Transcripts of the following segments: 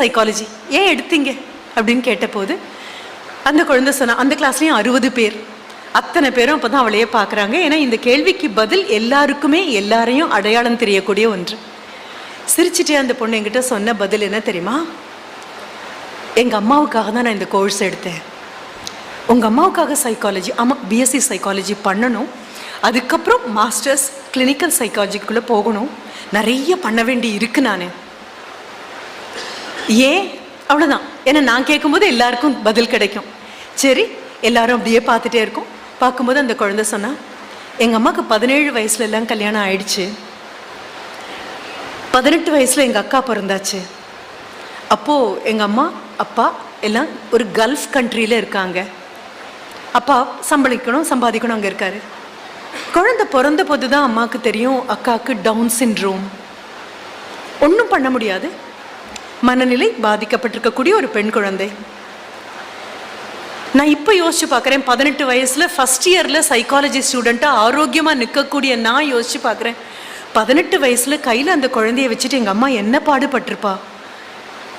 Psychology ஏன் எடுத்தீங்க அப்படின்னு கேட்டபோது அந்த குழந்தை சொன்னா, அந்த கிளாஸ்லேயும் 60 பேர், அத்தனை பேரும் அப்போ தான் அவளையே பார்க்குறாங்க. ஏன்னா இந்த கேள்விக்கு பதில் எல்லாருக்குமே எல்லாரையும் அடையாளம் தெரியக்கூடிய ஒன்று. சிரிச்சிட்டே அந்த பொண்ணு என்கிட்ட சொன்ன பதில் என்ன தெரியுமா? எங்கள் அம்மாவுக்காக தான் நான் இந்த கோர்ஸ் எடுத்தேன். உங்கள் அம்மாவுக்காக சைக்காலஜி? ஆமாம், பிஎஸ்சி சைக்காலஜி பண்ணணும், அதுக்கப்புறம் மாஸ்டர்ஸ் கிளினிக்கல் சைக்காலஜிக்குள்ளே போகணும், நிறைய பண்ண வேண்டி இருக்கு. நான் ஏன்? அவ்வளோதான். ஏன்னா நான் கேட்கும்போது எல்லாருக்கும் பதில் கிடைக்கும். சரி, எல்லாரும் அப்படியே பார்த்துட்டே இருக்கோம். பார்க்கும்போது அந்த குழந்தை சொன்னா, எங்கள் அம்மாவுக்கு 17 வயசுல எல்லாம் கல்யாணம் ஆயிடுச்சு, 18 வயசுல எங்கள் அக்கா பிறந்தாச்சு. அப்போது எங்கள் அம்மா அப்பா எல்லாம் ஒரு கல்ஃப் கண்ட்ரியில் இருக்காங்க. அப்பா சம்பாதிக்கணும் அங்கே இருக்காரு. குழந்தை பிறந்த போது தான் அம்மாவுக்கு தெரியும் அக்காவுக்கு டவுன் சிண்ட்ரோம். ஒன்றும் பண்ண முடியாது, மனநிலை பாதிக்கப்பட்டிருக்கக்கூடிய ஒரு பெண் குழந்தை. நான் இப்போ யோசிச்சு பார்க்குறேன், 18 வயசுல ஃபர்ஸ்ட் இயரில் சைக்காலஜி ஸ்டூடெண்ட்டாக ஆரோக்கியமாக நிற்கக்கூடிய நான் யோசிச்சு பார்க்குறேன், 18 வயசுல கையில் அந்த குழந்தைய வச்சுட்டு எங்கள் அம்மா என்ன பாடுபட்டிருப்பா,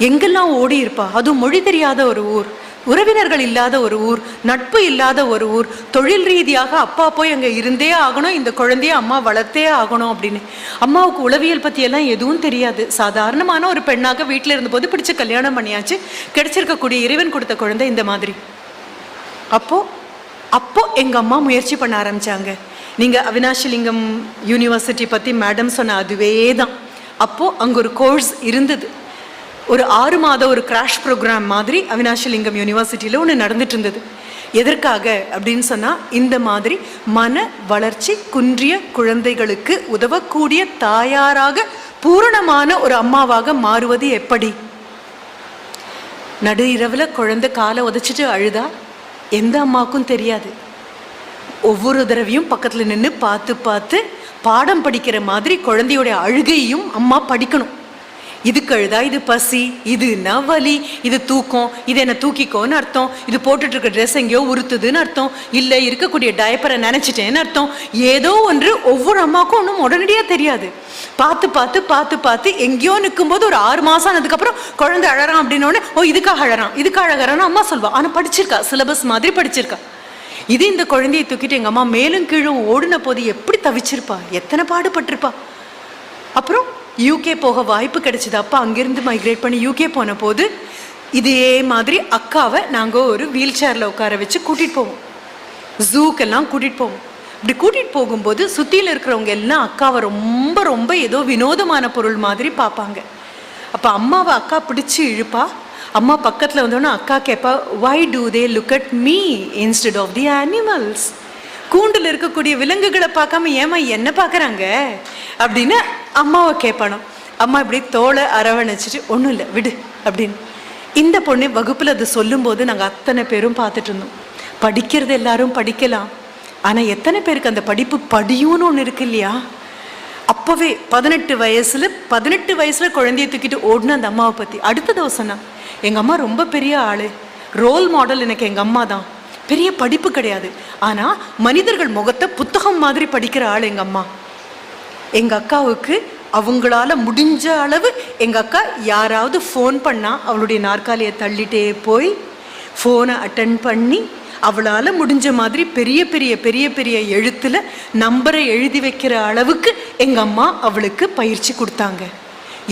எங்கெல்லாம் ஓடி இருப்பா. அதுவும் மொழி தெரியாத ஒரு ஊர், உறவினர்கள் இல்லாத ஒரு ஊர், நட்பு இல்லாத ஒரு ஊர், தொழில் ரீதியாக அப்பா போய் அங்கே இருந்தே ஆகணும், இந்த குழந்தைய அம்மா வளர்த்தே ஆகணும் அப்படின்னு. அம்மாவுக்கு உளவியல் பற்றியெல்லாம் எதுவும் தெரியாது. சாதாரணமான ஒரு பெண்ணாக வீட்டில் இருந்தபோது பிடிச்ச கல்யாணம் பண்ணியாச்சு, கிடைச்சிருக்கக்கூடிய இறைவன் கொடுத்த குழந்தை இந்த மாதிரி. அப்போ எங்கள் அம்மா முயற்சி பண்ண ஆரம்பித்தாங்க. நீங்கள் அவினாஷிலிங்கம் யூனிவர்சிட்டி பற்றி மேடம் சொன்ன அதுவே தான். அப்போது அங்கே ஒரு கோர்ஸ் இருந்தது, ஒரு 6 மாத ஒரு கிராஷ் ப்ரோக்ராம் மாதிரி அவினாஷிலிங்கம் யூனிவர்சிட்டியில் ஒன்று நடந்துட்டு இருந்தது. எதற்காக அப்படின்னு சொன்னால், இந்த மாதிரி மன வளர்ச்சி குன்றிய குழந்தைகளுக்கு உதவக்கூடிய தாயாராக பூரணமான ஒரு அம்மாவாக மாறுவது எப்படி. நடு இரவில் குழந்தை காலை உதச்சிட்டு அழுதா எந்த அம்மாவுக்கும் தெரியாது. ஒவ்வொரு தடவையும் பக்கத்தில் நின்று பார்த்து பாடம் படிக்கிற மாதிரி குழந்தையோடைய அழுகையும் அம்மா படிக்கணும். இதுக்கு அழுதா இது பசி, இதுன்னா வலி, இது தூக்கம், இது என்ன தூக்கிக்கோன்னு அர்த்தம், இது போட்டுட்டு இருக்க ட்ரெஸ் எங்கேயோ உறுத்துதுன்னு அர்த்தம், இல்லை இருக்கக்கூடிய டயப்பரை நினைச்சிட்டேன்னு அர்த்தம். ஏதோ ஒன்று ஒவ்வொரு அம்மாவுக்கும் ஒன்றும் உடனடியாக தெரியாது. பார்த்து எங்கேயோ நிற்கும்போது ஒரு 6 மாதம் ஆனதுக்கப்புறம் குழந்தை அழறான் அப்படின்னோடனே, ஓ இதுக்காக அழறான்னு அம்மா சொல்வா. ஆனால் படிச்சிருக்கா, சிலபஸ் மாதிரி படிச்சிருக்கா. இது இந்த குழந்தையை தூக்கிட்டு எங்கள் அம்மா மேலும் கீழும் ஓடின போது எப்படி தவிச்சிருப்பா, எத்தனை பாடுபட்டிருப்பா. அப்புறம் யூகே போக வாய்ப்பு கிடைச்சிது. அப்போ அங்கேருந்து மைக்ரேட் பண்ணி யூகே போன போது இதே மாதிரி அக்காவை நாங்கள் ஒரு வீல் சேரில் உட்கார வச்சு கூட்டிகிட்டு போவோம், ஜூக்கெல்லாம் கூட்டிகிட்டு போவோம். இப்படி கூட்டிகிட்டு போகும்போது சுற்றியில் இருக்கிறவங்க எல்லாம் அக்காவை ரொம்ப ஏதோ வினோதமான பொருள் மாதிரி பார்ப்பாங்க. அப்போ அம்மாவை அக்கா பிடிச்சி இழுப்பா. அம்மா பக்கத்தில் வந்தோன்னா அக்கா கேட்பா, why do they look at me instead of the animals. கூண்டில் இருக்கக்கூடிய விலங்குகளை பார்க்காம ஏமா என்ன பார்க்குறாங்க அப்படின்னு அம்மாவை கேட்பானோ. அம்மா இப்படி தோலை அரவணைச்சிட்டு, ஒன்றும் இல்லை விடு அப்படின்னு. இந்த பொண்ணு வகுப்பில் அது சொல்லும்போது நாங்கள் அத்தனை பேரும் பார்த்துட்டு இருந்தோம். படிக்கிறது எல்லாரும் படிக்கலாம், ஆனால் எத்தனை பேருக்கு அந்த படிப்பு படியும்னு ஒன்று இருக்கு இல்லையா. அப்போவே 18 வயசுல குழந்தைய தூக்கிட்டு ஓடின அந்த அம்மாவை பற்றி அடுத்த தோசைனா, எங்கள் அம்மா ரொம்ப பெரிய ஆள், ரோல் மாடல் எனக்கு எங்கள் அம்மா தான். பெரிய படிப்பு கிடையாது, ஆனால் மனிதர்கள் முகத்தை புத்தகம் மாதிரி படிக்கிற ஆள் எங்கள் அம்மா. எங்கள் அக்காவுக்கு அவங்களால முடிஞ்ச அளவு, எங்கள் அக்கா யாராவது ஃபோன் பண்ணால் அவளுடைய நாற்காலியை தள்ளிட்டே போய் ஃபோனை அட்டன் பண்ணி அவளால் முடிஞ்ச மாதிரி பெரிய எழுத்தில் நம்பரை எழுதி வைக்கிற அளவுக்கு எங்கள் அம்மா அவளுக்கு பயிற்சி கொடுத்தாங்க.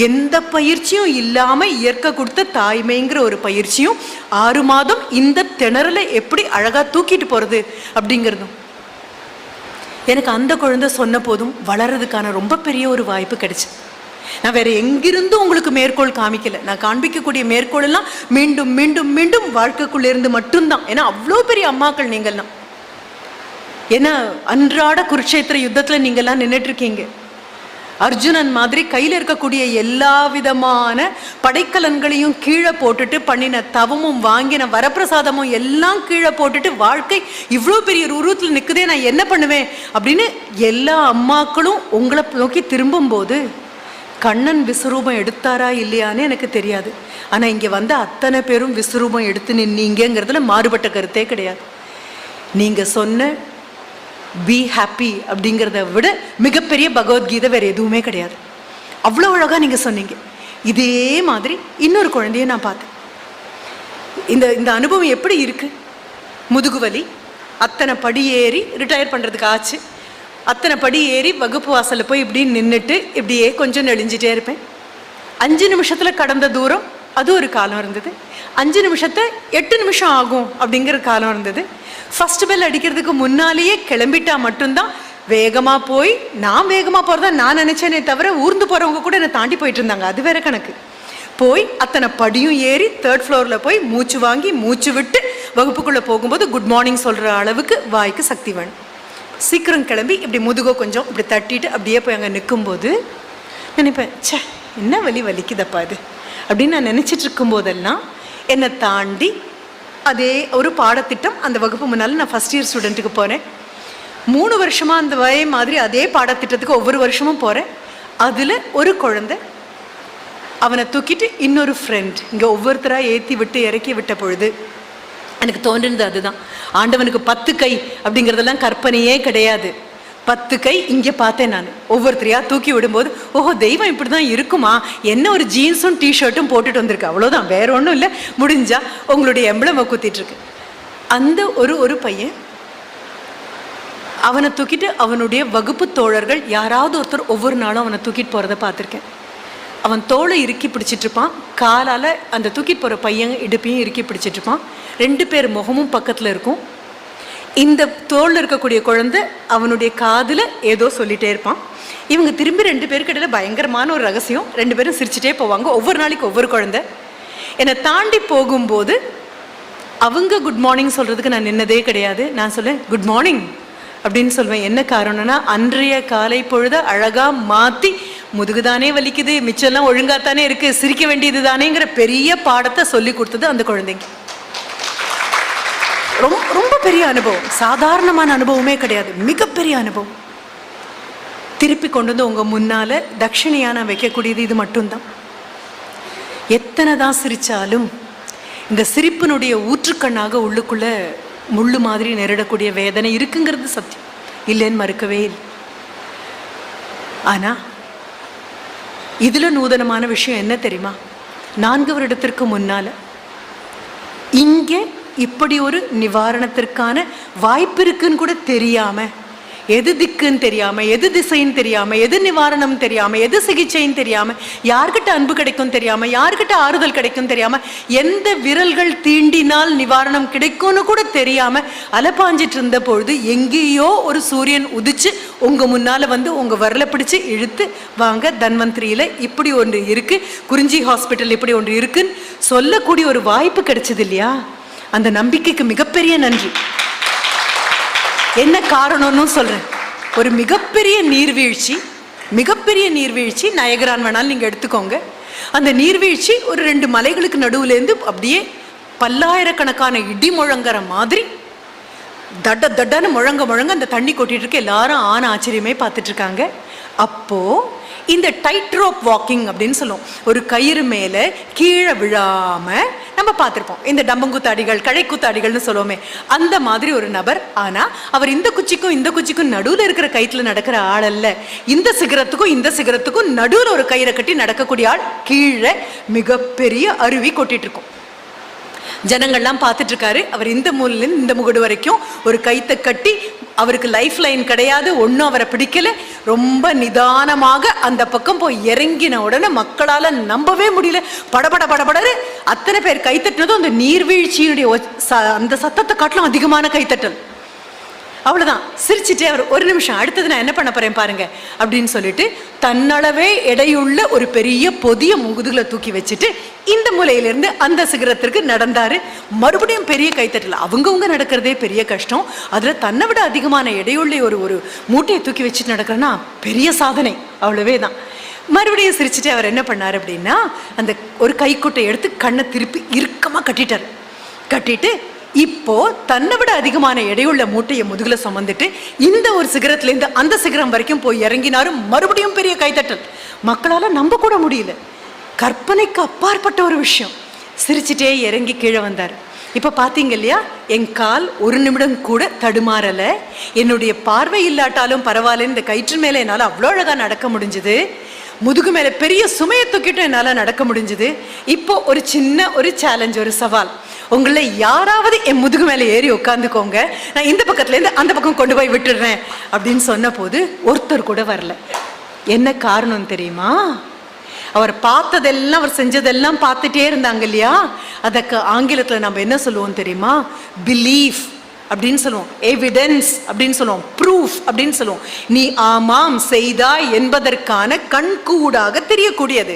எந்த பயிற்சியும் இல்லாமல் இயற்கை கொடுத்த தாய்மைங்கிற ஒரு பயிற்சியும் 6 மாதம் இந்த திணறலை எப்படி அழகாக தூக்கிட்டு போகிறது அப்படிங்கிறதும் எனக்கு அந்த குழந்தை சொன்ன போதும் வளர்றதுக்கான ரொம்ப பெரிய ஒரு வாய்ப்பு கிடைச்சு. நான் வேற எங்கிருந்தும் உங்களுக்கு மேற்கோள் காமிக்கல. நான் காண்பிக்கக்கூடிய மேற்கோள் எல்லாம் மீண்டும் வாழ்க்கைக்குள்ளேருந்து மட்டும்தான். ஏன்னா அவ்வளோ பெரிய அம்மாக்கள் நீங்கள்லாம். ஏன்னா அன்றாட குருட்சேத்திர யுத்தத்தில் நீங்கள்லாம் நின்றுட்டு இருக்கீங்க. அர்ஜுனன் மாதிரி கையில் இருக்கக்கூடிய எல்லா விதமான படைக்கலன்களையும் கீழே போட்டுட்டு பண்ணின தவமும் வாங்கின வரப்பிரசாதமும் எல்லாம் கீழே போட்டுட்டு வாழ்க்கை இவ்வளோ பெரிய உருவத்தில் நிற்குதே, நான் என்ன பண்ணுவேன் அப்படின்னு எல்லா அம்மாக்களும் உங்களை நோக்கி திரும்பும்போது கண்ணன் விஸ்வரூபம் எடுத்தாரா இல்லையான்னு எனக்கு தெரியாது. ஆனால் இங்கே வந்து அத்தனை பேரும் விஸ்வரூபம் எடுத்து நின்னீங்கிறதுல மாறுபட்ட கருத்தே கிடையாது. நீங்கள் சொன்ன பி ஹாப்பி அப்படிங்கிறத விட மிகப்பெரிய பகவத்கீதை வேறு எதுவுமே கிடையாது. அவ்வளோ அழகாக நீங்கள் சொன்னீங்க. இதே மாதிரி இன்னொரு குழந்தைய நான் பார்த்தேன். இந்த அனுபவம் எப்படி இருக்கு? முதுகு வலி, அத்தனை படி ஏறி ரிட்டையர் பண்ணுறதுக்கு ஆச்சு. அத்தனை படி ஏறி வகுப்பு வாசலில் போய் இப்படி நின்றுட்டு இப்படியே கொஞ்சம் நெளிஞ்சிட்டே இருப்பேன். 5 நிமிஷத்தில் கடந்த தூரம் அது ஒரு காலம் இருந்தது. 5 நிமிஷத்தை 8 நிமிஷம் ஆகும் அப்படிங்கிற காலம் இருந்தது. ஃபர்ஸ்ட் பெல் அடிக்கிறதுக்கு முன்னாலேயே கிளம்பிட்டா மட்டும்தான் வேகமாக போய், நான் வேகமாக போகிறதா நான் நினச்சேனே தவிர ஊர்ந்து போகிறவங்க கூட என்னை தாண்டி போயிட்டு இருந்தாங்க. அது வேற கணக்கு. போய் அத்தனை படியும் ஏறி 3rd ஃப்ளோரில் போய் மூச்சு வாங்கி மூச்சு விட்டு வகுப்புக்குள்ளே போகும்போது குட் மார்னிங் சொல்கிற அளவுக்கு வாய்க்கு சக்தி வேணும். சீக்கிரம் கிளம்பி இப்படி முதுகோ கொஞ்சம் இப்படி தட்டிட்டு அப்படியே போய் அங்கே நிற்கும்போது நினைப்பேன், சே என்ன வலிக்குதப்பா இது அப்படின்னு நான் நினச்சிட்டு இருக்கும்போதெல்லாம் என்னை தாண்டி அதே ஒரு பாடத்திட்டம் அந்த வகுப்பு முன்னால் நான் ஃபஸ்ட் இயர் ஸ்டூடெண்ட்டுக்கு போகிறேன். 3 வருஷமாக அந்த மாதிரி அதே பாடத்திட்டத்துக்கு ஒவ்வொரு வருஷமும் போகிறேன். அதில் ஒரு குழந்தை அவனை தூக்கிட்டு இன்னொரு ஃப்ரெண்ட் இங்கே ஒவ்வொருத்தராக ஏற்றி விட்டு இறக்கி விட்ட பொழுது எனக்கு தோன்றினது அதுதான். ஆண்டவனுக்கு 10 கை அப்படிங்கிறதெல்லாம் கற்பனையே கிடையாது. 10 கை இங்கே பார்த்தேன் நான். ஒவ்வொருத்தரையா தூக்கி விடும்போது ஓஹோ தெய்வம் இப்படி தான் இருக்குமா, என்ன ஒரு ஜீன்ஸும் டிஷர்ட்டும் போட்டுட்டு வந்திருக்கு, அவ்வளோதான், வேற ஒன்றும் இல்லை, முடிஞ்சா உங்களுடைய எம்பளமை குத்திட்டுருக்கு. அந்த ஒரு பையன் அவனை தூக்கிட்டு அவனுடைய வகுப்பு தோழர்கள் யாராவது ஒருத்தர் ஒவ்வொரு நாளும் அவனை தூக்கிட்டு போகிறத பார்த்துருக்கேன். அவன் தோளை இறுக்கி பிடிச்சிட்ருப்பான், காலால் அந்த தூக்கிட்டு போகிற பையன் இடுப்பையும் இறுக்கி பிடிச்சிட்ருப்பான். 2 பேர் முகமும் பக்கத்தில் இருக்கும். இந்த தோளில் இருக்கக்கூடிய குழந்தை அவனுடைய காதில் ஏதோ சொல்லிகிட்டே இருப்பான். இவங்க திரும்பி 2 பேருக்கு இடையில பயங்கரமான ஒரு ரகசியம், 2 பேரும் சிரிச்சிட்டே போவாங்க. ஒவ்வொரு நாளைக்கு ஒவ்வொரு குழந்தை. என்னை தாண்டி போகும்போது அவங்க குட் மார்னிங் சொல்கிறதுக்கு நான் நின்னதே கிடையாது. நான் சொல்லுவேன் குட் மார்னிங் அப்படின்னு சொல்லுவேன். என்ன காரணம்னா அன்றைய காலை பொழுது அழகாக மாற்றி முதுகுதானே வலிக்குது, மிச்சம்லாம் ஒழுங்காத்தானே இருக்குது, சிரிக்க வேண்டியது தானேங்கிற பெரிய பாடத்தை சொல்லி கொடுத்தது அந்த குழந்தைங்க. ரொம்ப பெரிய அனுபவம், சாதாரணமான அனுபவமே கிடையாது, மிகப்பெரிய அனுபவம். திருப்பி கொண்டு வந்து உங்கள் முன்னால் தட்சிணையான வைக்கக்கூடியது இது மட்டும்தான். எத்தனை தான் சிரித்தாலும் இந்த சிரிப்பினுடைய ஊற்றுக்கண்ணாக உள்ளுக்குள்ளே முள்ளு மாதிரி நெருடக்கூடிய வேதனை இருக்குங்கிறது சத்தியம், இல்லைன்னு மறுக்கவே இல்லை. ஆனால் இதில் நூதனமான விஷயம் என்ன தெரியுமா? 4 வருடத்திற்கு முன்னால் இங்கே இப்படி ஒரு நிவாரணத்திற்கான வாய்ப்பு இருக்குன்னு கூட தெரியாமல், எது திக்குன்னு தெரியாமல், எது திசைன்னு தெரியாமல், எது நிவாரணம் தெரியாமல், எது சிகிச்சைன்னு தெரியாமல், யார்கிட்ட அன்பு கிடைக்கும் தெரியாமல், யார்கிட்ட ஆறுதல் கிடைக்கும் தெரியாமல், எந்த விரல்கள் தீண்டினால் நிவாரணம் கிடைக்கும்னு கூட தெரியாமல் அலப்பாஞ்சிட்டு இருந்த பொழுது எங்கேயோ ஒரு சூரியன் உதிச்சு உங்கள் முன்னால் வந்து உங்கள் வரலை பிடிச்சி இழுத்து வாங்க தன்வந்திரியில் இப்படி ஒன்று இருக்குது, குறிஞ்சி ஹாஸ்பிட்டல் இப்படி ஒன்று இருக்குன்னு சொல்லக்கூடிய ஒரு வாய்ப்பு கிடைச்சது இல்லையா? அந்த நம்பிக்கைக்கு மிகப்பெரிய நன்றி. என்ன காரணம்னு சொல்கிறேன். ஒரு மிகப்பெரிய நீர்வீழ்ச்சி நயகரான் வேணாலும் நீங்கள் எடுத்துக்கோங்க. அந்த நீர்வீழ்ச்சி ஒரு 2 மலைகளுக்கு நடுவுலேருந்து அப்படியே பல்லாயிரக்கணக்கான இடி முழங்குற மாதிரி தட்டன்னு முழங்க அந்த தண்ணி கொட்டிட்டு இருக்கு. எல்லாரும் ஆச்சரியமே பார்த்துட்டு இருக்காங்க. அப்போது இந்த டைட் ரோப் வாக்கிங் அப்படின்னு சொல்லுவோம், ஒரு கயிறு மேலே கீழே விழாமல் நம்ம பார்த்துருப்போம். இந்த டம்பங்குத்தாடிகள் கழைக்குத்தாடிகள்னு சொல்லுவோமே, அந்த மாதிரி ஒரு நபர். ஆனால் அவர் இந்த குச்சிக்கும் நடுவில் இருக்கிற கயிற்றில் நடக்கிற ஆள் அல்ல. இந்த சிகரத்துக்கும் நடுவில் ஒரு கயிறை கட்டி நடக்கக்கூடிய ஆள். கீழே மிகப்பெரிய அருவி கொட்டிட்டு இருக்கும். ஜனங்கள்லாம் பார்த்துட்டு இருக்காரு. அவர் இந்த மூலையிலேருந்து இந்த முகடு வரைக்கும் ஒரு கயித்தை கட்டி, அவருக்கு லைஃப் லைன் கிடையாது, ஒன்றும் அவரை பிடிக்கல. ரொம்ப நிதானமாக அந்த பக்கம் போய் இறங்கின உடனே மக்களால் நம்பவே முடியல. படபடன்னு அத்தனை பேர் கைத்தட்டினதும் அந்த நீர்வீழ்ச்சியுடைய அந்த சத்தத்தை காட்டிலும் அதிகமான கைத்தட்டல். அவ்வளோதான். சிரிச்சுட்டே அவர் ஒரு நிமிஷம், அடுத்தது நான் என்ன பண்ண போகிறேன் பாருங்க அப்படின்னு சொல்லிட்டு தன்னளவே எடையுள்ள ஒரு பெரிய பொதிய முகுதுகளை தூக்கி வச்சுட்டு இந்த மூலையிலேருந்து அந்த சிகரத்திற்கு நடந்தார். மறுபடியும் பெரிய கைத்தட்டல். அவங்கவுங்க நடக்கிறதே பெரிய கஷ்டம், அதில் தன்னை விட அதிகமான எடையுள்ள ஒரு மூட்டையை தூக்கி வச்சுட்டு நடக்கிறேன்னா பெரிய சாதனை. அவ்வளவே தான். மறுபடியும் சிரிச்சுட்டு அவர் என்ன பண்ணார் அப்படின்னா, அந்த ஒரு கைக்குட்டை எடுத்து கண்ணை திருப்பி இறுக்கமாக கட்டிட்டு இப்போ தன்னை விட அதிகமான எடையுள்ள மூட்டையை முதுகுல சுமந்துட்டு இந்த ஒரு சிகரத்திலேருந்து அந்த சிகரம் வரைக்கும் போய் இறங்கினாரும். மறுபடியும் பெரிய கைத்தட்டல். மக்களால் நம்ப கூட முடியல. கற்பனைக்கு அப்பாற்பட்ட ஒரு விஷயம். சிரிச்சுட்டே இறங்கி கீழே வந்தார். இப்போ பார்த்தீங்க இல்லையா, என் கால் ஒரு நிமிடம் கூட தடுமாறலை. என்னுடைய பார்வை இல்லாட்டாலும் பரவாயில்ல, இந்த கயிற்று மேலே என்னால் அவ்வளோ அழகாக நடக்க முடிஞ்சுது. முதுகு மேல பெரிய சுமையை தூக்கிட்டு என்னால நடக்க முடிஞ்சது. இப்போ ஒரு சின்ன ஒரு சேலஞ்ச், ஒரு சவால், உங்களை யாராவது என் முதுகு மேல ஏறி உட்காந்துக்கோங்க, நான் இந்த பக்கத்துல இருந்து அந்த பக்கம் கொண்டு போய் விட்டுடுறேன் அப்படின்னு சொன்ன போது ஒருத்தர் கூட வரல. என்ன காரணம் தெரியுமா? அவர் பார்த்ததெல்லாம், அவர் செஞ்சதெல்லாம் பார்த்துட்டே இருந்தாங்க இல்லையா? அதுக்கு ஆங்கிலத்துல நம்ம என்ன சொல்லுவோம் தெரியுமா? பிலீஃப் அப்படின்னு சொல்லுவோம், எவிடன்ஸ் அப்படின்னு சொல்லுவோம், ப்ரூஃப் அப்படின்னு சொல்லுவோம். நீ ஆமாம் செய்தாய் என்பதற்கான கண்கூடாக தெரியக்கூடியது.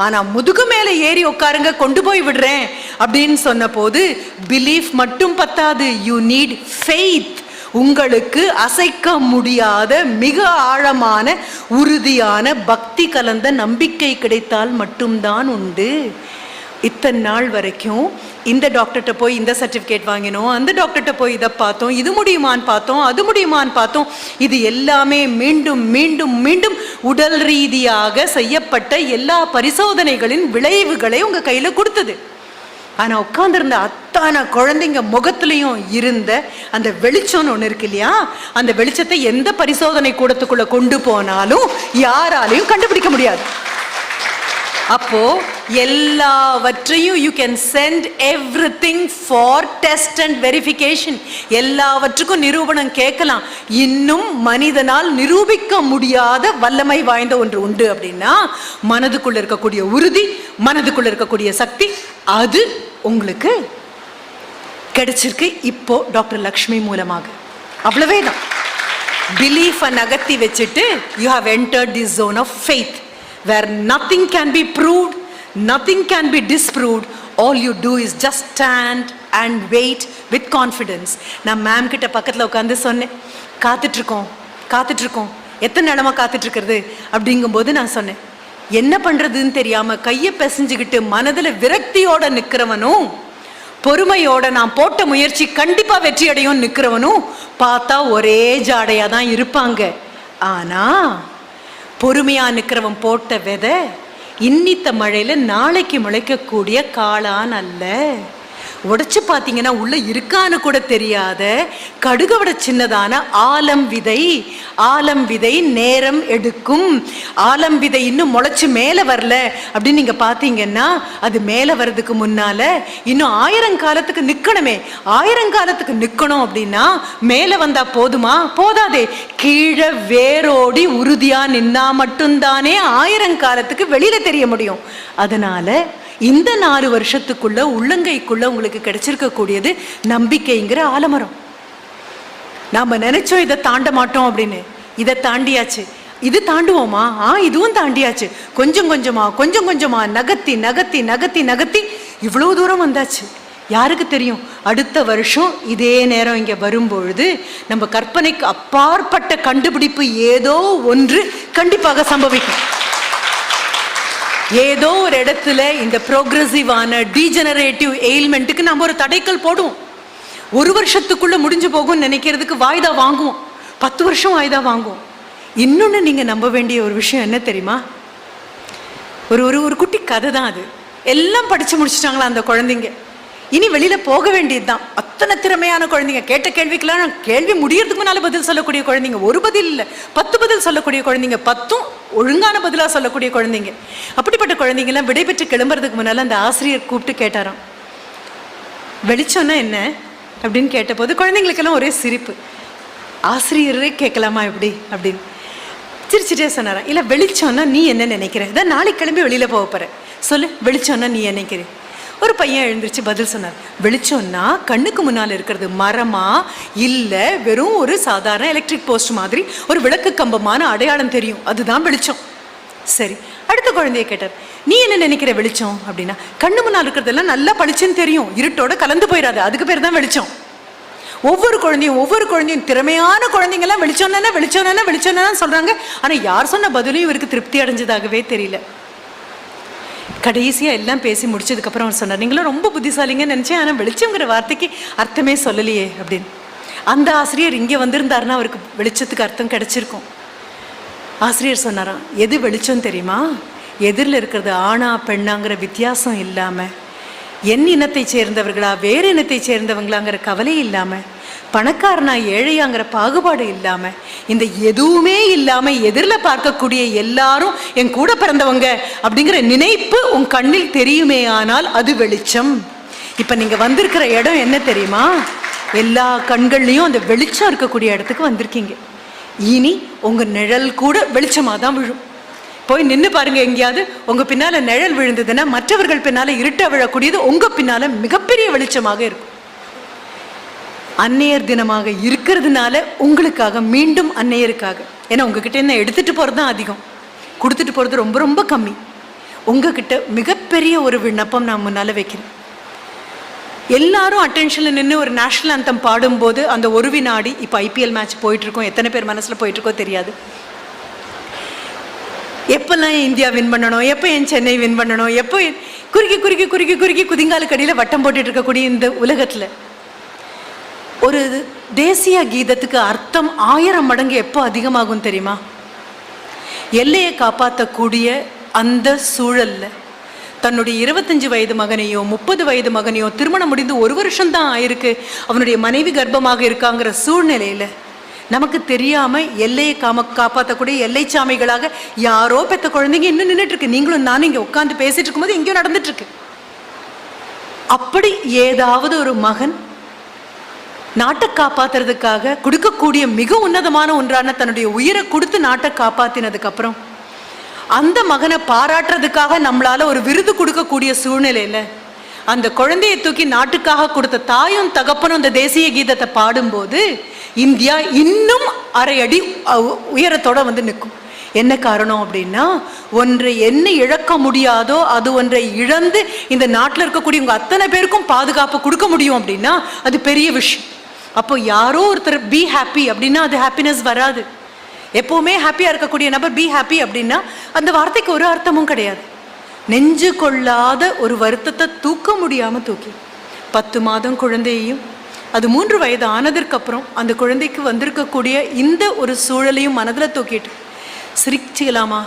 ஆனா முதுகு மேல ஏறி உட்காருங்க, கொண்டு போய் விடுறேன் அப்படின்னு சொன்ன போது பிலீஃப் மட்டும் பத்தாது, யூ நீட் ஃபெய்த். உங்களுக்கு அசைக்க முடியாத மிக ஆழமான உறுதியான பக்தி கலந்த நம்பிக்கை கிடைத்தால் மட்டும்தான் உண்டு. இத்தனை நாள் வரைக்கும் இந்த டாக்டர்கிட்ட போய் இந்த சர்டிஃபிகேட் வாங்கினோம், அந்த டாக்டர்கிட்ட போய் இதை பார்த்தோம், இது முடியுமான்னு பார்த்தோம், அது முடியுமான்னு பார்த்தோம். இது எல்லாமே மீண்டும் மீண்டும் மீண்டும் உடல் ரீதியாக செய்யப்பட்ட எல்லா பரிசோதனைகளின் விளைவுகளை உங்க கையில கொடுத்தது. ஆனா உட்கார்ந்துருந்த அத்தான குழந்தைங்க முகத்திலையும் இருந்த அந்த வெளிச்சம்னு ஒண்ணு இருக்கு இல்லையா? அந்த வெளிச்சத்தை எந்த பரிசோதனை கூடத்துக்குள்ள கொண்டு போனாலும் யாராலையும் கண்டுபிடிக்க முடியாது. அப்போ எல்லாவற்றையும் you can send everything for test and verification. எல்லாவற்றுக்கும் நிரூபணம் கேட்கலாம். இன்னும் மனிதனால் நிரூபிக்க முடியாத வல்லமை வாய்ந்த ஒன்று உண்டு அப்படின்னா மனதுக்குள்ள இருக்கக்கூடிய உறுதி, மனதுக்குள்ள இருக்கக்கூடிய சக்தி, அது உங்களுக்கு கிடைச்சிருக்கு இப்போ டாக்டர் லக்ஷ்மி மூலமாக. அவ்வளவே தான். பிலீஃபை நகர்த்தி வச்சுட்டு you have entered the zone of faith, where nothing can be proved, nothing can be disproved. All you do is just stand and wait with confidence. நான் மேம் கிட்ட பக்கத்தில் உட்காந்து சொன்னேன், காத்துட்ருக்கோம், எத்தனை நேரமாக காத்துட்ருக்கிறது அப்படிங்கும்போது நான் சொன்னேன், என்ன பண்ணுறதுன்னு தெரியாமல் கையை பிசைஞ்சுக்கிட்டு மனதில் விரக்தியோட நிற்கிறவனும், பொறுமையோட நான் போட்ட முயற்சி கண்டிப்பாக வெற்றி அடையும் நிற்கிறவனும் பார்த்தா ஒரே ஜாடையாக தான் இருப்பாங்க. ஆனால் பொறுமையா நிற்கிறவன் போட்ட விதை இன்னித்த மழையில நாளைக்கு முளைக்கக்கூடிய காளான் அல்ல. உடைச்சு பார்த்தீங்கன்னா உள்ள இருக்கான்னு கூட தெரியாத கடுகை விட சின்னதான ஆலம் விதை நேரம் எடுக்கும். ஆலம் விதை இன்னும் முளைச்சு மேலே வரல அப்படின்னு நீங்க பார்த்தீங்கன்னா அது மேலே வர்றதுக்கு முன்னால இன்னும் 1000 காலத்துக்கு நிற்கணுமே. 1000 காலத்துக்கு நிற்கணும் அப்படின்னா மேலே வந்தா போதுமா? போதாதே. கீழே வேரோடி உறுதியா நின்னா மட்டும்தானே 1000 காலத்துக்கு வெளியில தெரிய முடியும். அதனால இந்த 4 வருஷத்துக்குள்ள உள்ளங்கைக்குள்ள உங்களுக்கு கிடைச்சிருக்க கூடியது நம்பிக்கைங்கிற ஆலமரம். நாம நினைச்சோம் இதை தாண்ட மாட்டோம் அப்படின்னு, இதை தாண்டியாச்சு. இது தாண்டுவோமா? இதுவும் தாண்டியாச்சு. கொஞ்சம் கொஞ்சமா நகர்த்தி நகர்த்தி நகர்த்தி நகர்த்தி இவ்வளவு தூரம் வந்தாச்சு. யாருக்கு தெரியும், அடுத்த வருஷம் இதே நேரம் இங்க வரும்பொழுது நம்ம கற்பனைக்கு அப்பாற்பட்ட கண்டுபிடிப்பு ஏதோ ஒன்று கண்டிப்பாக சம்பவிக்கும். ஏதோ ஒரு இடத்துல இந்த ப்ரோக்ரெசிவான டீஜெனரேட்டிவ் எயில்மெண்ட்டுக்கு நம்ம ஒரு தடைக்கல் போடுவோம். 1 வருஷத்துக்குள்ள முடிஞ்சு போகும் நினைக்கிறதுக்கு வாய்தா வாங்குவோம், 10 வருஷம் வாய்தா வாங்குவோம். இன்னொன்னு நீங்க நம்ப வேண்டிய ஒரு விஷயம் என்ன தெரியுமா? ஒரு குட்டி கதை தான் அது. எல்லாம் படிச்சு முடிச்சுட்டாங்களா அந்த குழந்தைங்க, இனி வெளியில போக வேண்டியதுதான். அத்தனை திறமையான குழந்தைங்க, கேட்ட கேள்விக்கெல்லாம் கேள்வி முடியறதுக்கு முன்னால பதில் சொல்லக்கூடிய குழந்தைங்க, ஒரு பதில் இல்லை 10 பதில் சொல்லக்கூடிய குழந்தைங்க, 10ம் ஒழுங்கான பதிலா சொல்லக்கூடிய குழந்தைங்க. அப்படிப்பட்ட குழந்தைங்கெல்லாம் விடைபெற்று கிளம்புறதுக்கு முன்னால அந்த ஆசிரியர் கூப்பிட்டு கேட்டாராம், வெளிச்சம்னா என்ன அப்படின்னு கேட்டபோது குழந்தைங்களுக்கெல்லாம் ஒரே சிரிப்பு. ஆசிரியரே கேட்கலாமா எப்படி அப்படின்னு சிரிச்சுட்டே சொன்னாராம், இல்லை வெளிச்சம்னா நீ என்ன நினைக்கிற, இதான் நாளைக்கு கிளம்பி வெளியில போக போற, சொல்லு வெளிச்சம்னா நீ என்ன நினைக்கிற. ஒரு பையன் எழுந்திரிச்சு பதில் சொன்னார், வெளிச்சம்னா கண்ணுக்கு முன்னால் இருக்கிறது மரமா இல்லை வெறும் ஒரு சாதாரண எலக்ட்ரிக் போஸ்ட் மாதிரி ஒரு விளக்கு கம்பமான அடையாளம் தெரியும், அதுதான் வெளிச்சம். சரி, அடுத்த குழந்தைய கேட்டார், நீ என்ன நினைக்கிற வெளிச்சம் அப்படின்னா, கண்ணு முன்னால் இருக்கிறதெல்லாம் நல்லா பளிச்சுன்னு தெரியும், இருட்டோட கலந்து போயிடாது, அதுக்கு பேர் தான் வெளிச்சம். ஒவ்வொரு குழந்தையும் திறமையான குழந்தைங்கெல்லாம் வெளிச்சம் சொல்றாங்க. ஆனா யார் சொன்ன பதிலும் இவருக்கு திருப்தி அடைஞ்சதாகவே தெரியல. கடைசியா எல்லாம் பேசி முடிச்சதுக்கு அப்புறம் அவர் சொன்னார், நீங்களும் ரொம்ப புத்திசாலிங்கன்னு நினைச்சேன், ஆனா வெளிச்சம்ங்கிற வார்த்தைக்கு அர்த்தமே சொல்லலையே அப்படின்னு. அந்த ஆசிரியர் இங்க வந்திருந்தாருன்னா அவருக்கு வெளிச்சத்துக்கு அர்த்தம் கிடைச்சிருக்கும். ஆசிரியர் சொன்னாராம், எது வெளிச்சம் தெரியுமா? எதிரில் இருக்கிறது ஆணா பெண்ணாங்கிற வித்தியாசம் இல்லாம, என் இனத்தை சேர்ந்தவர்களா வேறு இனத்தை சேர்ந்தவங்களாங்கிற கவலை இல்லாம, பணக்காரனா ஏழையாங்கிற பாகுபாடு இல்லாம, இந்த எதுவுமே இல்லாம எதிரில் பார்க்கக்கூடிய எல்லாரும் என் கூட பிறந்தவங்க அப்படிங்கிற நினைப்பு உன் கண்ணில் தெரியுமே ஆனால் அது வெளிச்சம். இப்ப நீங்க வந்திருக்கிற இடம் என்ன தெரியுமா? எல்லா கண்கள்லையும் அந்த வெளிச்சம் இருக்கக்கூடிய இடத்துக்கு வந்திருக்கீங்க. இனி உங்க நிழல் கூட வெளிச்சமாக தான் விழும். போய் நின்று பாருங்க. எங்கேயாவது உங்க பின்னால நிழல் விழுந்ததுன்னா மற்றவர்கள் பின்னால இருட்ட விழக்கூடியது உங்க பின்னால மிகப்பெரிய வெளிச்சமாக இருக்கும். அன்னையர் தினமாக இருக்கிறதுனால உங்களுக்காக, மீண்டும் அன்னையருக்காக, ஏன்னா உங்ககிட்ட என்ன எடுத்துட்டு போறது தான் அதிகம், கொடுத்துட்டு போறது ரொம்ப ரொம்ப கம்மி. உங்ககிட்ட மிகப்பெரிய ஒரு விண்ணப்பம் நான் முன்னால வைக்கிறேன். எல்லாரும் அட்டென்ஷன்ல நின்று ஒரு நேஷனல் அந்தம் பாடும்போது அந்த ஒரு வினாடி, இப்போ ஐபிஎல் மேட்ச் போயிட்டு இருக்கோம், எத்தனை பேர் மனசுல போயிட்டு இருக்கோ தெரியாது, எப்பெல்லாம் இந்தியா வின் பண்ணணும், எப்போ என் சென்னை வின் பண்ணணும், எப்போ குறுக்கி குறுக்கி குறுக்கி குறுக்கி குதிங்கால கடியில் வட்டம் போட்டுட்டு இருக்கக்கூடிய இந்த உலகத்தில் ஒரு தேசிய கீதத்துக்கு அர்த்தம் 1000 மடங்கு எப்போ அதிகமாகும் தெரியுமா? எல்லையை காப்பாற்றக்கூடிய அந்த சூழல்ல தன்னுடைய 25 வயது மகனையோ 30 வயது மகனையோ திருமணம் முடிந்து 1 வருஷம்தான் ஆயிருக்கு, அவனுடைய மனைவி கர்ப்பமாக இருக்காங்கிற சூழ்நிலையில நமக்கு தெரியாம எல்லையை காப்பாற்றக்கூடிய எல்லை சாமிகளாக யாரோ பெத்த குழந்தைங்க இன்னும் நின்றுட்டு இருக்கு. நீங்களும் நானும் இங்க உட்காந்து பேசிட்டு இருக்கும்போது எங்கேயோ நடந்துட்டு இருக்கு. அப்படி ஏதாவது ஒரு மகன் நாட்டை காப்பாத்துறதுக்காக கொடுக்கக்கூடிய மிக உன்னதமான ஒன்றான தன்னுடைய உயிரை கொடுத்து நாட்டை காப்பாத்தினதுக்கு அப்புறம் அந்த மகனை பாராட்டுறதுக்காக நம்மளால ஒரு விருது கொடுக்கக்கூடிய சூழ்நிலையில அந்த குழந்தையை தூக்கி நாட்டுக்காக கொடுத்த தாயும் தகப்பனும் அந்த தேசிய கீதத்தை பாடும்போது இந்தியா இன்னும் 1/2 அடி உயரத்தோட வந்து நிற்கும். என்ன காரணம் அப்படின்னா, ஒன்றை என்ன இழக்க முடியாதோ அது ஒன்றை இழந்து இந்த நாட்டில் இருக்கக்கூடிய உங்க அத்தனை பேருக்கும் பாதுகாப்பு கொடுக்க முடியும் அப்படின்னா அது பெரிய விஷயம். அப்போ யாரோ ஒருத்தர் பி ஹாப்பி அப்படின்னா அது ஹாப்பினஸ் வராது. எப்பவுமே ஹாப்பியா இருக்கக்கூடிய நபர் பி ஹாப்பி அப்படின்னா அந்த வார்த்தைக்கு ஒரு அர்த்தமும் கிடையாது. நெஞ்சு கொள்ளாத ஒரு வருத்தத்தை தூக்க முடியாம தூக்கி 10 மாதம் குழந்தையையும் அது 3 வயது ஆனதற்கு அப்புறம் அந்த குழந்தைக்கு வந்திருக்கக்கூடிய இந்த ஒரு சூழலையும் மனதில் தூக்கிட்டு சிரிச்சுக்கலாமா,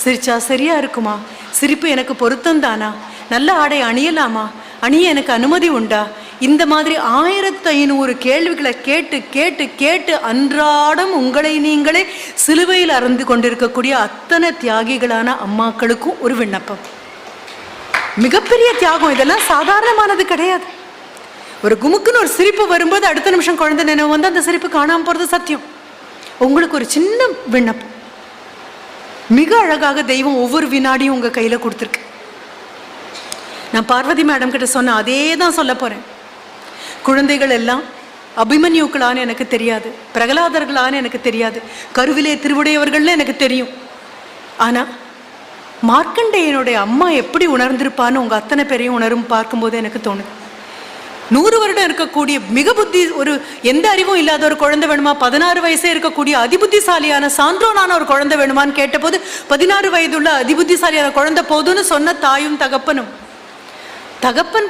சிரிச்சா சரியா இருக்குமா, சிரிப்பு எனக்கு பொருத்தம் தானா, நல்ல ஆடை அணியலாமா, அணிய எனக்கு அனுமதி உண்டா, இந்த மாதிரி 1500 கேள்விகளை கேட்டு கேட்டு கேட்டு அன்றாடம் உங்களை நீங்களே சிலுவையில் அறந்து கொண்டிருக்கக்கூடிய அத்தனை தியாகிகளான அம்மாக்களுக்கும் ஒரு விண்ணப்பம். மிகப்பெரிய தியாகம், இதெல்லாம் சாதாரணமானது கிடையாது. ஒரு குமுக்குன்னு ஒரு சிரிப்பு வரும்போது அடுத்த நிமிஷம் குழந்தை நினைவு வந்து அந்த சிரிப்பு காணாம போறது சத்தியம். உங்களுக்கு ஒரு சின்ன விண்ணப்பம், மிக அழகாக தெய்வம் ஒவ்வொரு வினாடியும் உங்க கையில கொடுத்துருக்கு. நான் பார்வதி மேடம் கிட்ட சொன்ன அதே தான் சொல்ல போறேன். குழந்தைகள் எல்லாம் அபிமன்யுக்களான்னு எனக்கு தெரியாது, பிரகலாதர்களான்னு எனக்கு தெரியாது, கருவிலே திருவுடையவர்கள்னு எனக்கு தெரியும். ஆனா மார்க்கண்டேயனுடைய அம்மா எப்படி உணர்ந்திருப்பான்னு உங்க அத்தனை பேரையும் உணரும் பார்க்கும்போது எனக்கு தோணுது. 100 வருடம் இருக்கக்கூடிய மிக புத்தி, ஒரு எந்த அறிவும் இல்லாத ஒரு குழந்தை வேணுமா, 16 வயசே இருக்கக்கூடிய அதிபுத்திசாலியான சான்றோனான ஒரு குழந்தை வேணுமான்னு கேட்டபோது 16 வயதுள்ள அதிபுத்திசாலியான குழந்தை போதுன்னு சொன்ன தாயும் தகப்பனும். தகப்பன்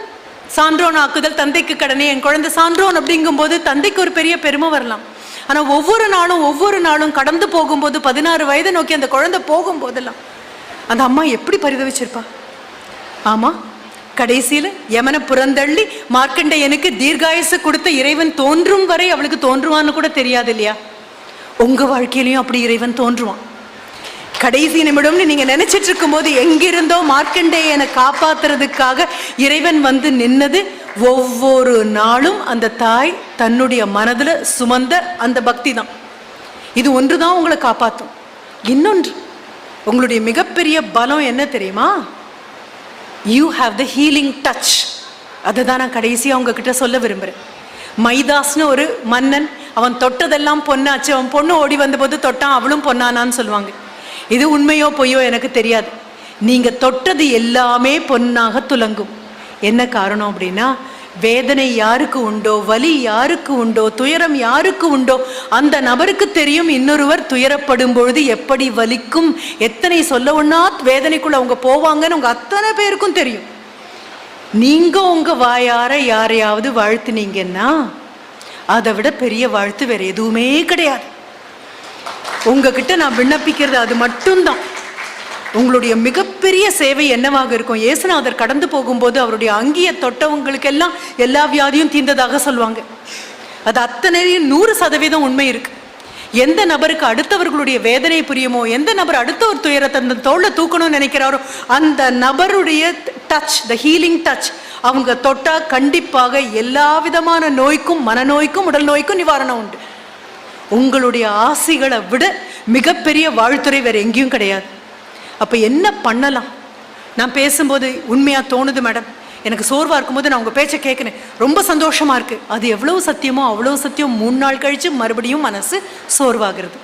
சான்றோன் ஆக்குதல் தந்தைக்கு கடனே, என் குழந்தை சான்றோன் அப்படிங்கும் போது தந்தைக்கு ஒரு பெரிய பெருமை வரலாம். ஆனா ஒவ்வொரு நாளும் கடந்து போகும்போது 16 வயதை நோக்கி அந்த குழந்தை போகும்போதெல்லாம் அந்த அம்மா எப்படி பரிதவிச்சிருப்பா. ஆமா, கடைசியில யமனை புறந்தள்ளி மார்க்கண்டேயனுக்கு தீர்காயசு கொடுத்த இறைவன் தோன்றும் வரை அவளுக்கு தோன்றுவான்னு கூட தெரியாது இல்லையா? உங்க வாழ்க்கையிலையும் அப்படி இறைவன் தோன்றுவான். கடைசி நிமிடம்னு நீங்க நினைச்சிட்டு இருக்கும் போது எங்கிருந்தோ மார்க்கண்டேயனை காப்பாத்துறதுக்காக இறைவன் வந்து நின்னது. ஒவ்வொரு நாளும் அந்த தாய் தன்னுடைய மனதுல சுமந்த அந்த பக்தி தான். இது ஒன்றுதான் உங்களை காப்பாற்றும். இன்னொன்று, உங்களுடைய மிகப்பெரிய பலம் என்ன தெரியுமா? You have the healing touch. அதை தான் நான் கடைசியாக உங்ககிட்ட சொல்ல விரும்புகிறேன். மைதாஸ்னு ஒரு மன்னன், அவன் தொட்டதெல்லாம் பொண்ணாச்சு, அவன் பொண்ணு ஓடி வந்தபோது தொட்டான், அவளும் பொண்ணானான்னு சொல்லுவாங்க. இது உண்மையோ பொய்யோ எனக்கு தெரியாது. நீங்கள் தொட்டது எல்லாமே பொன்னாக துலங்கும். என்ன காரணம் அப்படின்னா, வேதனை யாருக்கு உண்டோ, வலி யாருக்கு உண்டோ, துயரம் யாருக்கு உண்டோ அந்த நபருக்கு தெரியும் இன்னொருவர் துயரப்படும் பொழுது எப்படி வலிக்கும், எத்தனை சொல்ல ஒண்ணா வேதனைக்குள்ள அவங்க போவாங்கன்னு உங்க அத்தனை பேருக்கும் தெரியும். நீங்க உங்க வாயார யாரையாவது வாழ்த்துனீங்கன்னா அதை விட பெரிய வாழ்த்து வேற எதுவுமே கிடையாது. உங்ககிட்ட நான் விண்ணப்பிக்கிறது அது மட்டும்தான். உங்களுடைய மிகப்பெரிய சேவை என்னவாக இருக்கும்? இயேசுநாதர் கடந்து போகும்போது அவருடைய அங்கியை தொட்டவங்களுக்கெல்லாம் எல்லா வியாதியும் தீர்ந்ததாக சொல்லுவாங்க. அது அத்தனையும் 100% உண்மை இருக்கு. எந்த நபருக்கு அடுத்தவர்களுடைய வேதனை புரியுமோ, எந்த நபர் அடுத்த ஒரு துயரத்தை அந்த தோளை தூக்கணும்னு நினைக்கிறாரோ, அந்த நபருடைய டச், த ஹீலிங் டச், அவங்க தொட்டா கண்டிப்பாக எல்லா விதமான நோய்க்கும், மனநோய்க்கும், உடல் நோய்க்கும் நிவாரணம் உண்டு. உங்களுடைய ஆசைகளை விட மிகப்பெரிய வாழ்த்துறை வேற எங்கேயும் கிடையாது. அப்ப என்ன பண்ணலாம்? நான் பேசும்போது உண்மையா தோணுது மேடம், எனக்கு சோர்வா இருக்கும்போது நான் உங்க பேச்சை கேட்கிறேன், ரொம்ப சந்தோஷமா இருக்கு. அது எவ்வளவு சத்தியமோ அவ்வளவு சத்தியம். 3 நாள் கழிச்சு மறுபடியும் மனசு சோர்வாகிறது.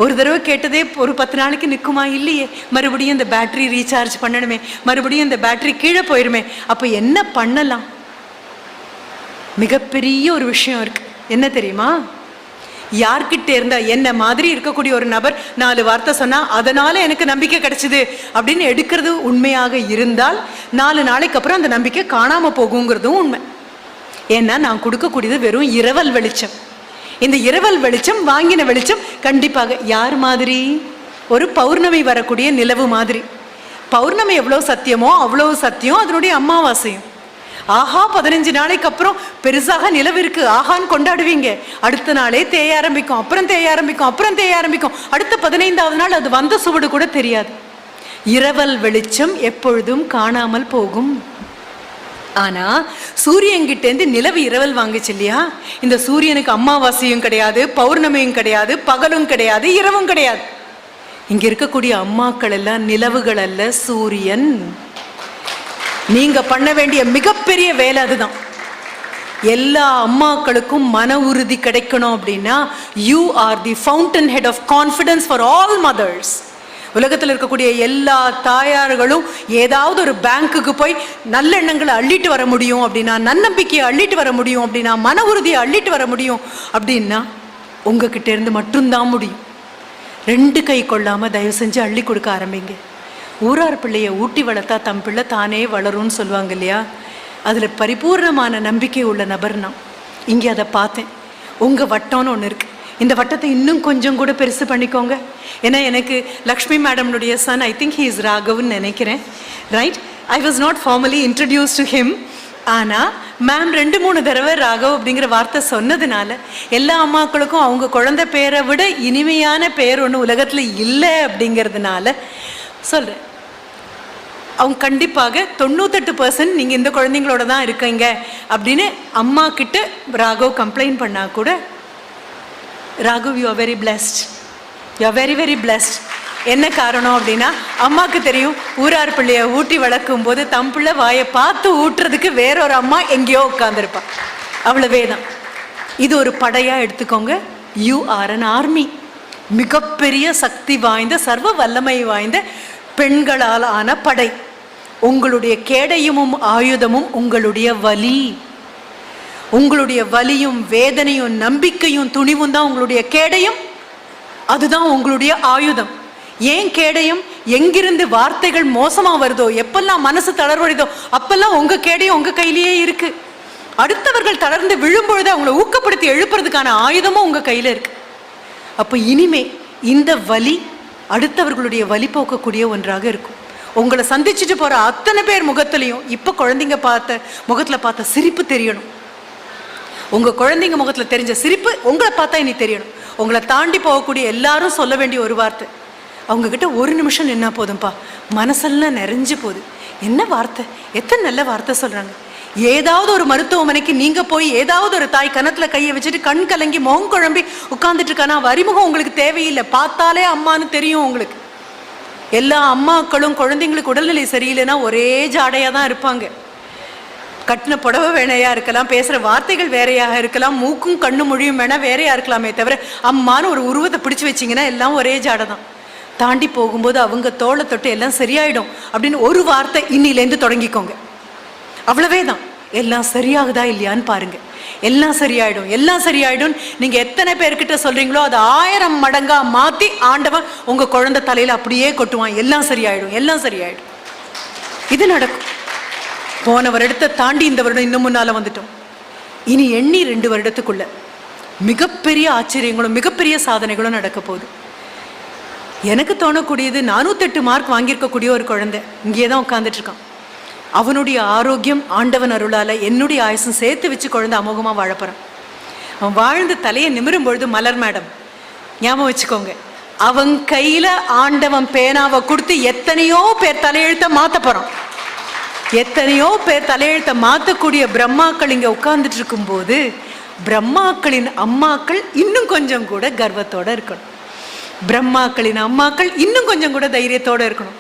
ஒரு தடவை கேட்டதே ஒரு 10 நாளைக்கு நிற்குமா? இல்லையே. மறுபடியும் இந்த பேட்டரி ரீசார்ஜ் பண்ணணுமே, மறுபடியும் இந்த பேட்டரி கீழே போயிருமே. அப்ப என்ன பண்ணலாம்? மிகப்பெரிய ஒரு விஷயம் இருக்கு. என்ன தெரியுமா? யார்கிட்ட இருந்தா, என்ன மாதிரி இருக்கக்கூடிய ஒரு நபர் 4 வார்த்தை சொன்னா அதனால எனக்கு நம்பிக்கை கிடைச்சது அப்படின்னு எடுக்கிறது உண்மையாக இருந்தால் 4 நாளைக்கு அப்புறம் அந்த நம்பிக்கை காணாம போகுங்கிறதும் உண்மை. ஏன்னா நான் கொடுக்கக்கூடியது வெறும் இரவல் வெளிச்சம். இந்த இரவல் வெளிச்சம், வாங்கின வெளிச்சம் கண்டிப்பாக யார் மாதிரி? ஒரு பௌர்ணமி வரக்கூடிய நிலவு மாதிரி. பௌர்ணமி எவ்வளவு சத்தியமோ அவ்வளவு சத்தியம் அதனுடைய அமாவாசையும். ஆஹா, 15 நாளைக்கு அப்புறம் பெருசாக நிலவு இருக்கு, ஆஹான்னு கொண்டாடுவீங்க. அடுத்த நாளே தேய ஆரம்பிக்கும், அப்புறம் தேய ஆரம்பிக்கும், அப்புறம் தேய ஆரம்பிக்கும். அடுத்த 15வது நாள் அது வந்த சுவடு கூட தெரியாது. இரவல் வெளிச்சம் எப்பொழுதும் காணாமல் போகும். ஆனா சூரியன்கிட்டேருந்து நிலவு இரவல் வாங்குச்சு இல்லையா? இந்த சூரியனுக்கு அமாவாசையும் கிடையாது, பௌர்ணமியும் கிடையாது, பகலும் கிடையாது, இரவும் கிடையாது. இங்க இருக்கக்கூடிய அம்மாக்கள் எல்லாம் நிலவுகள் அல்ல, சூரியன். நீங்க பண்ண வேண்டிய மிகப்பெரிய வேலை அதுதான். எல்லா அம்மாக்களுக்கும் மன உறுதி கிடைக்கணும் அப்படின்னா, you are the fountain head of confidence for all mothers. உலகத்தில் இருக்கக்கூடிய எல்லா தாயார்களும் ஏதாவது ஒரு பேங்க்குக்கு போய் நல்லெண்ணங்களை அள்ளிட்டு வர முடியும் அப்படின்னா, நன்னம்பிக்கையை அள்ளிட்டு வர முடியும் அப்படின்னா, மன உறுதியை அள்ளிட்டு வர முடியும் அப்படின்னா உங்ககிட்ட இருந்து மட்டும்தான் முடியும். 2 கை கொள்ளாம தயவு செஞ்சு அள்ளி கொடுக்க ஆரம்பிங்க. ஊரார் பிள்ளையை ஊட்டி வளர்த்தா தம் பிள்ளை தானே வளரும்னு சொல்லுவாங்க இல்லையா? அதில் பரிபூர்ணமான நம்பிக்கை உள்ள நபர் நான். இங்கே அதை பார்த்தேன். உங்கள் வட்டம்னு ஒன்று இருக்குது. இந்த வட்டத்தை இன்னும் கொஞ்சம் கூட பெருசு பண்ணிக்கோங்க. ஏன்னா எனக்கு லக்ஷ்மி மேடம்னுடைய son, I think he is ராகவ்னு நினைக்கிறேன், right? I was not formally introduce to him. ஆனால் மேம் 2-3 தடவை ராகவ் அப்படிங்கிற வார்த்தை சொன்னதுனால எல்லா அம்மாக்களுக்கும் அவங்க குழந்தை பேரை விட இனிமையான பேர் ஒன்று உலகத்தில் இல்லை அப்படிங்கிறதுனால சொல்கிறேன். அவங்க கண்டிப்பாக 98% நீங்கள் இந்த குழந்தைங்களோட தான் இருக்கீங்க அப்படின்னு அம்மா கிட்ட ராகவ் கம்ப்ளைண்ட் பண்ணால் கூட, Raghav you are very blessed, you are very very blessed. என்ன காரணம் அப்படின்னா, அம்மாவுக்கு தெரியும் ஊரார் பிள்ளையை ஊட்டி வளர்க்கும் போது தம் பிள்ளை வாயை பார்த்து ஊட்டுறதுக்கு வேறொரு அம்மா எங்கேயோ உட்காந்துருப்பா. அவ்வளவே தான். இது ஒரு படையாக எடுத்துக்கோங்க. You are an army. மிகப்பெரிய சக்தி வாய்ந்த, சர்வ வல்லமை வாய்ந்த பெண்களால் ஆன படை. உங்களுடைய கேடயமும் ஆயுதமும் உங்களுடைய வலி. உங்களுடைய வலியும் வேதனையும் நம்பிக்கையும் துணிவும் தான் உங்களுடைய கேடயம். அதுதான் உங்களுடைய ஆயுதம். ஏன் கேடயம்? எங்கிருந்து வார்த்தைகள் மோசமா வருதோ, எப்பெல்லாம் மனசு தளர்வடைதோ அப்பெல்லாம் உங்க கேடயம் உங்க கையிலேயே இருக்கு. அடுத்தவர்கள் தளர்ந்து விழும்பொழுது அவங்களை ஊக்கப்படுத்தி எழுப்புறதுக்கான ஆயுதமும் உங்க கையில இருக்கு. அப்ப இனிமே இந்த வலி அடுத்தவர்களுடைய வலி போக்கக்கூடிய ஒன்றாக இருக்கும். உங்களை சந்திச்சுட்டு போற அத்தனை பேர் முகத்திலையும் இப்ப குழந்தைங்க முகத்துல பார்த்த சிரிப்பு தெரியணும். உங்க குழந்தைங்க முகத்துல தெரிஞ்ச சிரிப்பு உங்களை பார்த்தா இனி தெரியணும். உங்களை தாண்டி போகக்கூடிய எல்லாரும் சொல்ல வேண்டிய ஒரு வார்த்தை, அவங்க கிட்ட ஒரு நிமிஷம் நின்னா போதும்பா, மனசெல்லாம் நிறைஞ்சு போகுது. என்ன வார்த்தை, எத்தனை நல்ல வார்த்தை சொல்றாங்க. ஏதாவது ஒரு மருத்துவமனைக்கு நீங்க போய் ஏதாவது ஒரு தாய் கணத்துல கையை வச்சுட்டு கண் கலங்கி முகம் குழம்பி உட்கார்ந்துட்டு இருக்கானா, அறிமுகம் உங்களுக்கு தேவையில்லை, பார்த்தாலே அம்மான்னு தெரியும் உங்களுக்கு. எல்லா அம்மாக்களும் குழந்தைங்களுக்கு உடல்நிலை சரியில்லைன்னா ஒரே ஜாடையா தான் இருப்பாங்க. கட்டின புடவை வேணையா இருக்கலாம், பேசுற வார்த்தைகள் வேறையாக இருக்கலாம், மூக்கும் கண்ணு மொழியும் வேணா வேறையா இருக்கலாமே தவிர அம்மானு ஒரு உருவத்தை பிடிச்சு வச்சிங்கன்னா எல்லாம் ஒரே ஜாடை தான். தாண்டி போகும்போது அவங்க தோளை தொட்டு எல்லாம் சரியாயிடும் அப்படின்னு ஒரு வார்த்தை இன்னிலேருந்து தொடங்கிக்கோங்க. அவ்வளவே தான். எல்லாம் சரியாகுதா இல்லையான்னு பாருங்க. எல்லாம் சரியாயிடும், எல்லாம் சரியாயிடும். நீங்க எத்தனை பேர்கிட்ட சொல்றீங்களோ அதை 1000 மடங்கா மாத்தி ஆண்டவன் உங்க குழந்தை தலையில அப்படியே கொட்டுவான். எல்லாம் சரியாயிடும், எல்லாம் சரியாயிடும். இது நடக்கும். போன வருடத்தை தாண்டி இந்த வருடம் இன்னும் முன்னால வந்துட்டோம். இனி எண்ணி 2 வருடத்துக்குள்ள மிகப்பெரிய ஆச்சரியங்களும் மிகப்பெரிய சாதனைகளும் நடக்க போகுது. எனக்கு தோணக்கூடியது, 408 மார்க் வாங்கியிருக்கக்கூடிய ஒரு குழந்தை இங்கே தான் உட்காந்துட்டு இருக்கான். அவனுடைய ஆரோக்கியம் ஆண்டவன் அருளால என்னுடைய ஆயுசும் சேர்த்து வச்சு குழந்தை அமோகமா வாழப்போறான். அவன் வாழ்ந்து தலையை நிமிரும் பொழுது மலர் மேடம் ஞாபகம் வச்சுக்கோங்க, அவன் கையில ஆண்டவன் பேனாவை கொடுத்து எத்தனையோ பேர் தலையெழுத்த மாத்த போறான். எத்தனையோ பேர் தலையெழுத்த மாத்தக்கூடிய பிரம்மாக்கள் இங்க உட்கார்ந்துட்டு இருக்கும் போது பிரம்மாக்களின் அம்மாக்கள் இன்னும் கொஞ்சம் கூட கர்வத்தோட இருக்கணும். பிரம்மாக்களின் அம்மாக்கள் இன்னும் கொஞ்சம் கூட தைரியத்தோட இருக்கணும்.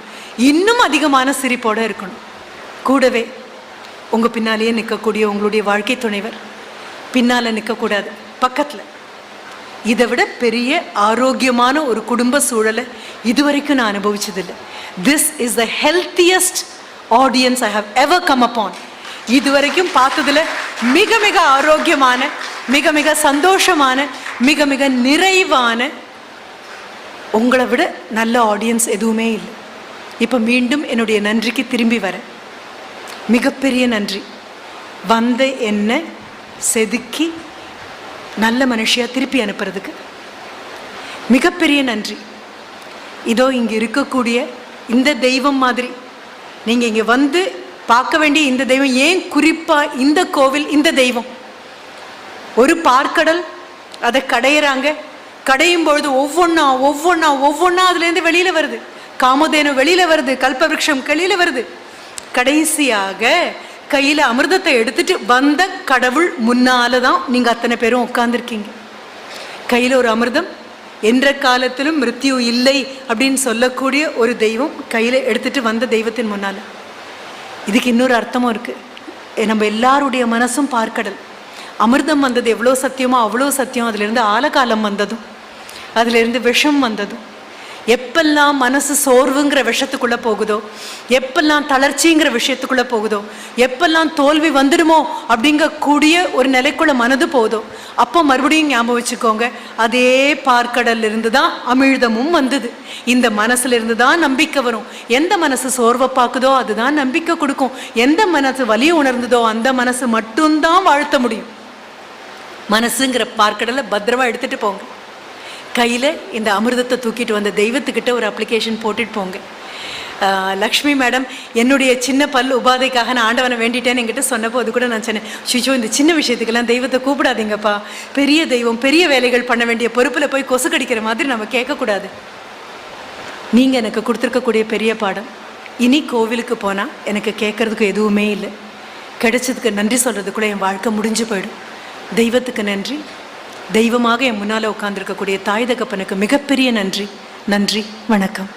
இன்னும் அதிகமான சிரிப்போட இருக்கணும். கூடவே உங்க பின்னாலேயே நிற்கக்கூடிய உங்களுடைய வாழ்க்கை துணைவர் பின்னால நிற்கக்கூடாது, பக்கத்துல. இதை விட பெரிய ஆரோக்கியமான ஒரு குடும்ப சூழலை இதுவரைக்கும் நான் அனுபவிச்சதில்லை. This is the healthiest audience I have ever come upon. இதுவரைக்கும் பார்த்ததுல மிக மிக ஆரோக்கியமான, மிக மிக சந்தோஷமான, மிக மிக நிறைவான, உங்களை விட நல்ல ஆடியன்ஸ் எதுவுமே இல்லை. இப்போ மீண்டும் என்னுடைய நன்றிக்கு திரும்பி வரேன். மிகப்பெரிய நன்றி. வந்த என்ன செதுக்கி நல்ல மனுஷியா திருப்பி அனுப்புறதுக்கு மிகப்பெரிய நன்றி. இதோ இங்கே இருக்கக்கூடிய இந்த தெய்வம் மாதிரி நீங்கள் இங்கே வந்து பார்க்க வேண்டிய இந்த தெய்வம், ஏன் குறிப்பாக இந்த கோவில், இந்த தெய்வம் ஒரு பார்க்கடல், அதை கடையிறாங்க. கடையும் பொழுது ஒவ்வொன்றா ஒவ்வொன்றா ஒவ்வொன்றா அதுலேருந்து வெளியில் வருது. காமதேனு வெளியில் வருது, கல்பவருஷம் வெளியில் வருது. கடைசியாக கையில் அமிர்தத்தை எடுத்துட்டு வந்த கடவுள் முன்னால தான் நீங்கள் அத்தனை பேரும் உட்காந்துருக்கீங்க. கையில் ஒரு அமிர்தம், என்ற காலத்திலும் மிருத்யு இல்லை அப்படின்னு சொல்லக்கூடிய ஒரு தெய்வம் கையில் எடுத்துட்டு வந்த தெய்வத்தின் முன்னால். இதுக்கு இன்னொரு அர்த்தமும் இருக்குது. நம்ம எல்லாருடைய மனசும் பார்க்கடல். அமிர்தம் வந்தது எவ்வளோ சத்தியமோ அவ்வளோ சத்தியம். அதுலேருந்து ஆலகாலம் வந்ததும், அதுலேருந்து விஷம் வந்ததும். எப்பெல்லாம் மனசு சோர்வுங்கிற விஷயத்துக்குள்ளே போகுதோ, எப்பெல்லாம் தளர்ச்சிங்கிற விஷயத்துக்குள்ளே போகுதோ, எப்பெல்லாம் தோல்வி வந்துடுமோ அப்படிங்கக்கூடிய ஒரு நிலைக்குள்ள மனது போகுதோ, அப்போ மறுபடியும் ஞாபகம் வச்சுக்கோங்க, அதே பார்க்கடல்ல இருந்து தான் அமிழ்தமும் வந்தது. இந்த மனசுல இருந்து தான் நம்பிக்கை வரும். எந்த மனசு சோர்வை பார்க்குதோ அதுதான் நம்பிக்கை கொடுக்கும். எந்த மனசு வலியை உணர்ந்ததோ அந்த மனசு மட்டும்தான் வாழ்த்த முடியும். மனசுங்கிற பார்க்கடலை பத்திரமா எடுத்துட்டு போங்க. கையில் இந்த அமிர்தத்தை தூக்கிட்டு வந்த தெய்வத்துக்கிட்ட ஒரு அப்ளிகேஷன் போட்டுட்டு போங்க. லக்ஷ்மி மேடம் என்னுடைய சின்ன பல் உபாதைக்காக நான் ஆண்டவனை வேண்டிட்டேன்னு என்கிட்ட சொன்னப்போ அது கூட நான் சொன்னேன், ஷிச்சோ இந்த சின்ன விஷயத்துக்கெல்லாம் தெய்வத்தை கூப்பிடாதீங்கப்பா, பெரிய தெய்வம், பெரிய வேலைகள் பண்ண வேண்டிய பொறுப்பில் போய் கொசு கடிக்கிற மாதிரி நம்ம கேட்கக்கூடாது. நீங்கள் எனக்கு கொடுத்துருக்கக்கூடிய பெரிய பாடம். இனி கோவிலுக்கு போனால் எனக்கு கேட்கறதுக்கு எதுவுமே இல்லை. கிடைச்சதுக்கு நன்றி சொல்கிறதுக்குள்ளே என் வாழ்க்கை முடிஞ்சு போயிடும். தெய்வத்துக்கு நன்றி. தெய்வமாக என் முன்னால் உட்கார்ந்துருக்கக்கூடிய தாய் தகப்பனுக்கு மிகப்பெரிய நன்றி. நன்றி, வணக்கம்.